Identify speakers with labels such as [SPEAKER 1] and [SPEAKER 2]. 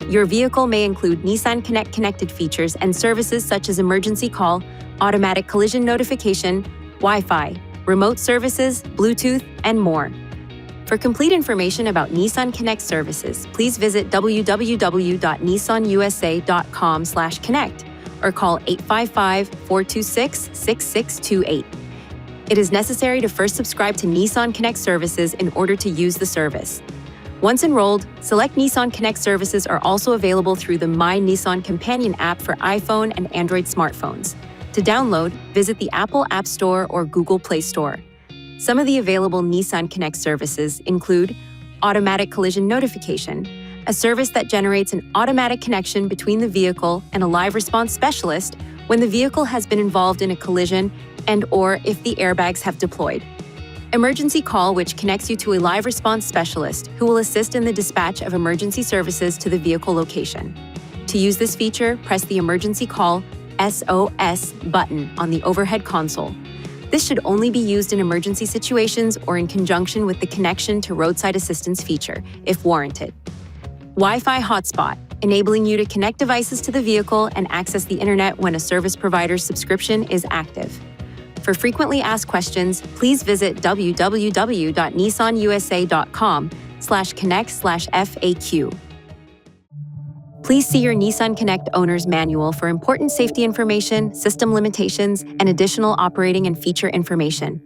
[SPEAKER 1] Your vehicle may include NissanConnect connected features and services such as emergency call, automatic collision notification, Wi-Fi, remote services, Bluetooth, and more. For complete information about NissanConnect services, please visit www.nissanusa.com/connect or call 855-426-6628. It is necessary to first subscribe to NissanConnect services in order to use the service. Once enrolled, select NissanConnect services are also available through the My Nissan Companion app for iPhone and Android smartphones. To download, visit the Apple App Store or Google Play Store. Some of the available NissanConnect services include automatic collision notification, a service that generates an automatic connection between the vehicle and a live response specialist when the vehicle has been involved in a collision and/or if the airbags have deployed. Emergency call, which connects you to a live response specialist who will assist in the dispatch of emergency services to the vehicle location. To use this feature, press the emergency call SOS button on the overhead console. This should only be used in emergency situations or in conjunction with the connection to roadside assistance feature, if warranted. Wi-Fi hotspot, enabling you to connect devices to the vehicle and access the internet when a service provider's subscription is active. For frequently asked questions, please visit www.nissanusa.com/connect/FAQ. Please see your NissanConnect owner's manual for important safety information, system limitations, and additional operating and feature information.